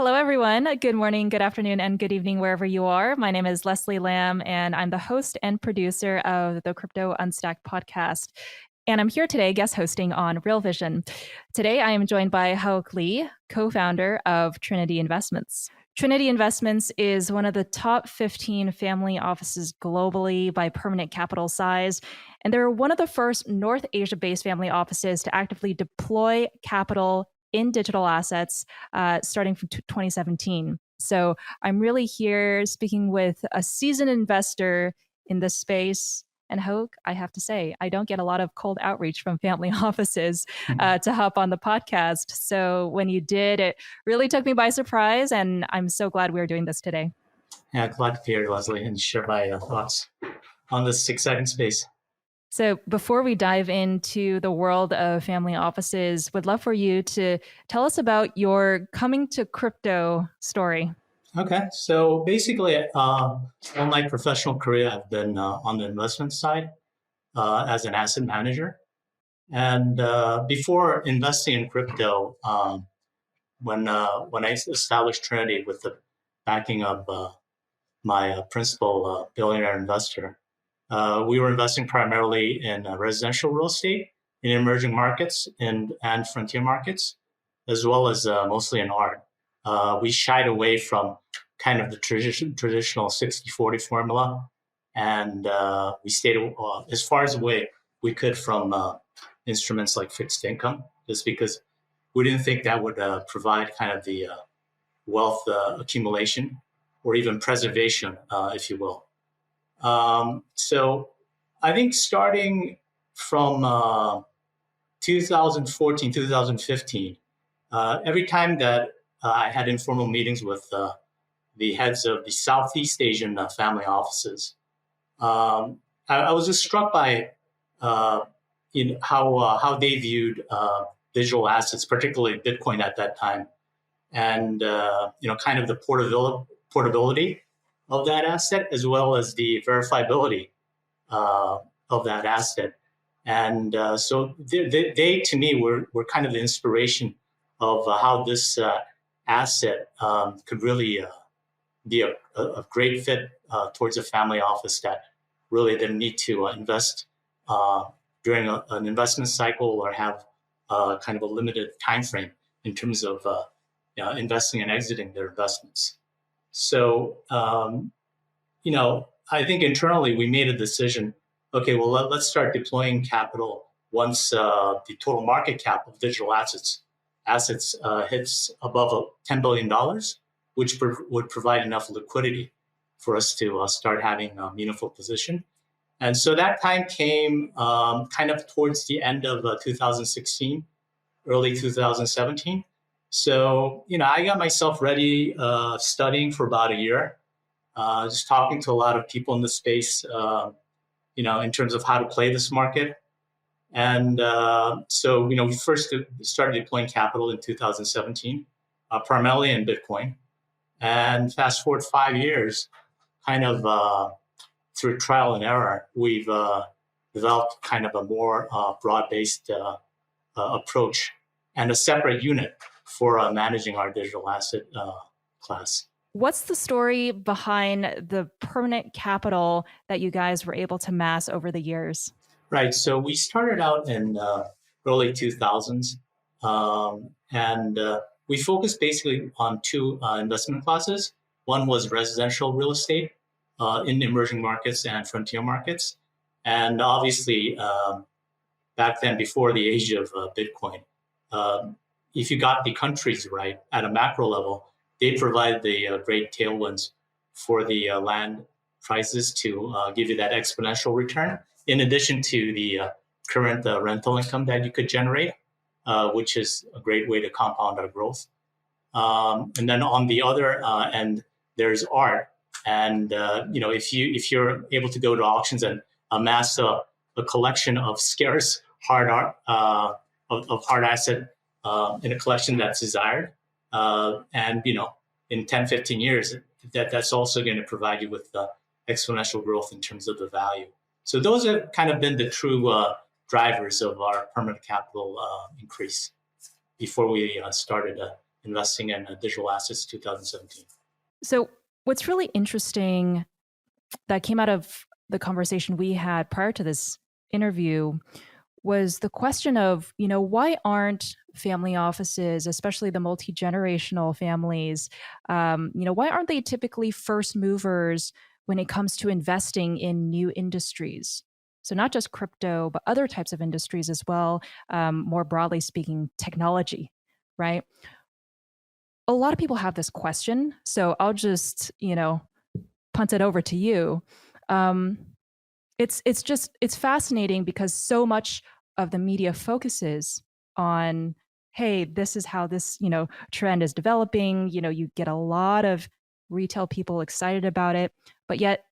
Hello, everyone. Good morning, good afternoon, and good evening, wherever you are. My name is Leslie Lamb, and I'm the host and producer of the Crypto Unstacked Podcast. And I'm here today guest hosting on Real Vision. Today, I am joined by Haouk Lee, co-founder of Trinity Investments. Trinity Investments is one of the top 15 family offices globally by permanent capital size. And they're one of the first North Asia-based family offices to actively deploy capital in digital assets starting from 2017. So I'm really here speaking with a seasoned investor in this space. And Haouk, I have to say, I don't get a lot of cold outreach from family offices to hop on the podcast. So when you did, it really took me by surprise. And I'm so glad we're doing this today. Yeah, glad to be here, Leslie, and share my thoughts on this exciting space. So before we dive into the world of family offices, would love for you to tell us about your coming to crypto story. Okay, so basically, all my professional career, I've been on the investment side as an asset manager. And before investing in crypto, when I established Trinity with the backing of my principal billionaire investor, we were investing primarily in residential real estate in emerging markets and frontier markets, as well as mostly in art. We shied away from kind of the traditional 60-40 formula, and we stayed as far as away we could from instruments like fixed income, just because we didn't think that would provide kind of the wealth accumulation or even preservation, if you will. So I think starting from 2014, 2015, every time that I had informal meetings with the heads of the Southeast Asian family offices, I was just struck by how they viewed digital assets, particularly Bitcoin at that time, and kind of the portability of that asset, as well as the verifiability of that asset. And so they, to me, were kind of the inspiration of how this asset could really be a great fit towards a family office that really didn't need to invest during an investment cycle or have kind of a limited time frame in terms of investing and exiting their investments. So, I think internally we made a decision, okay, well, let's start deploying capital once the total market cap of digital assets hits above $10 billion, which would provide enough liquidity for us to start having a meaningful position. And so that time came kind of towards the end of 2016, early 2017. So, I got myself ready studying for about a year, just talking to a lot of people in the space, in terms of how to play this market. And so, we first started deploying capital in 2017, primarily in Bitcoin. And fast forward 5 years, kind of through trial and error, we've developed kind of a more broad-based approach and a separate unit for managing our digital asset class. What's the story behind the permanent capital that you guys were able to amass over the years? Right. So we started out in early 2000s, and we focused basically on two investment classes. One was residential real estate in emerging markets and frontier markets. And obviously, back then, before the age of Bitcoin, if you got the countries right at a macro level, they provide the great tailwinds for the land prices to give you that exponential return, in addition to the current rental income that you could generate, which is a great way to compound our growth. And then on the other end, there's art. And if you're able to go to auctions and amass a collection of scarce hard art of hard asset in a collection that's desired, and in 10, 15 years, that's also going to provide you with exponential growth in terms of the value. So those have kind of been the true drivers of our permanent capital increase before we started investing in digital assets 2017. So what's really interesting that came out of the conversation we had prior to this interview was the question of, why aren't family offices, especially the multi-generational families, why aren't they typically first movers when it comes to investing in new industries? So not just crypto, but other types of industries as well, more broadly speaking, technology, right? A lot of people have this question, so I'll just, punt it over to you. It's fascinating because so much of the media focuses on, hey, this is how this trend is developing. You get a lot of retail people excited about it, but yet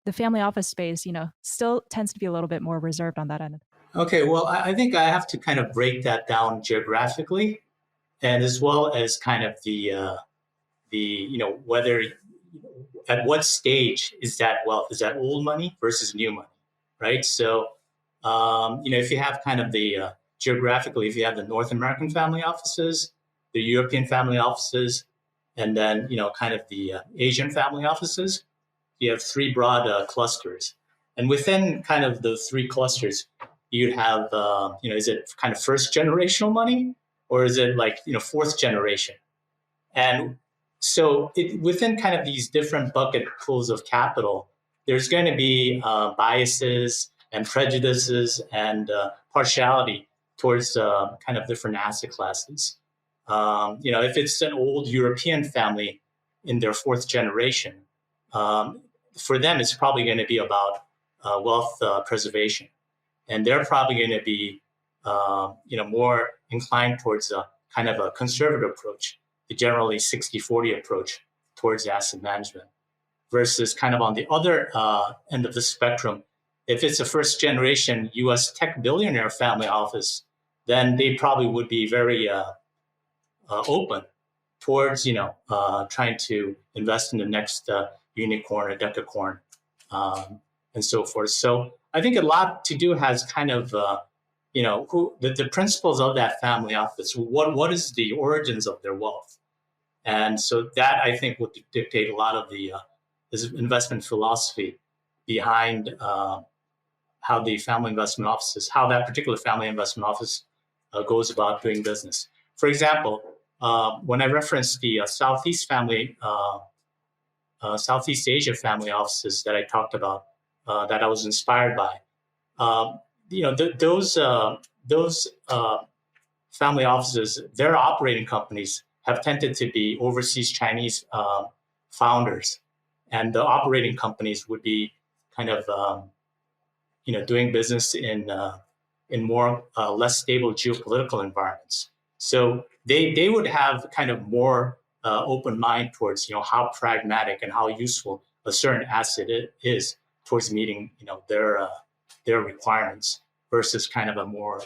the family office space still tends to be a little bit more reserved on that end. Okay, well, I think I have to kind of break that down geographically, and as well as kind of the whether at what stage is that wealth? Is that old money versus new money, right? So if you have kind of the geographically, if you have the North American family offices, the European family offices, and then kind of the Asian family offices, you have three broad clusters, and within kind of the three clusters, you'd have is it kind of first generational money, or is it like fourth generation? And so within kind of these different bucket pools of capital, there's going to be biases and prejudices and partiality towards kind of different asset classes. If it's an old European family in their fourth generation, for them, it's probably going to be about wealth preservation. And they're probably going to be, more inclined towards a kind of a conservative approach, the generally 60-40 approach towards asset management, versus kind of on the other end of the spectrum. If it's a first generation US tech billionaire family office, then they probably would be very open towards, trying to invest in the next unicorn or decacorn, and so forth. So I think a lot to do has kind of, who the principles of that family office. What is the origins of their wealth? And so that, I think, would dictate a lot of the investment philosophy behind how the family investment offices, how that particular family investment office goes about doing business. For example, when I referenced the Southeast Asia family offices that I talked about, that I was inspired by, those family offices, their operating companies have tended to be overseas Chinese founders, and the operating companies would be kind of doing business in more less stable geopolitical environments. So they would have kind of more open mind towards how pragmatic and how useful a certain asset is towards meeting their requirements, versus kind of a more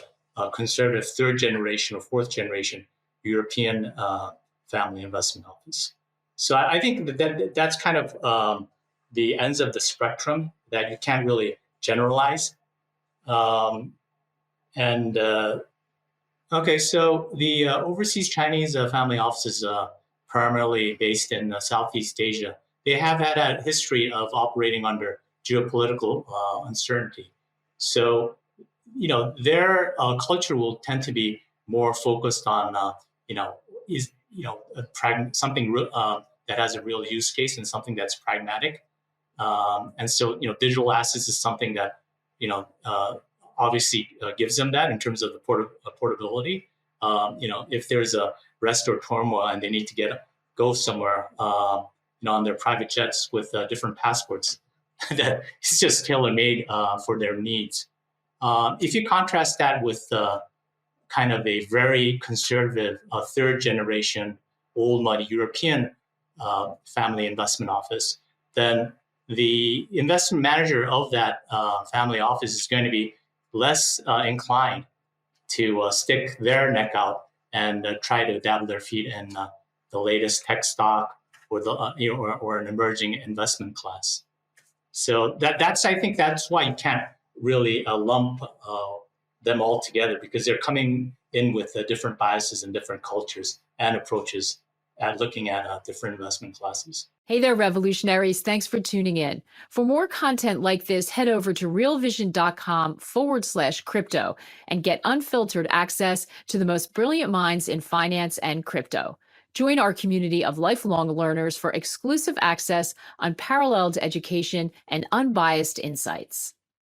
conservative third generation or fourth generation European family investment office. So I think that's kind of the ends of the spectrum that you can't really generalize. Okay, so the overseas Chinese family offices, primarily based in Southeast Asia, they have had a history of operating under geopolitical uncertainty. So, their culture will tend to be more focused on, something that has a real use case and something that's pragmatic. And so, digital assets is something that, obviously gives them that in terms of the portability. If there's a rest or turmoil and they need to go somewhere, on their private jets with different passports, that it's just tailor-made for their needs. If you contrast that with kind of a very conservative third generation old money European family investment office, then the investment manager of that family office is going to be less inclined to stick their neck out and try to dabble their feet in the latest tech stock or or an emerging investment class. So I think that's why you can't really lump them all together, because they're coming in with different biases and different cultures and approaches at looking at different investment classes. Hey there, revolutionaries. Thanks for tuning in. For more content like this, head over to realvision.com/crypto and get unfiltered access to the most brilliant minds in finance and crypto. Join our community of lifelong learners for exclusive access, unparalleled education, and unbiased insights.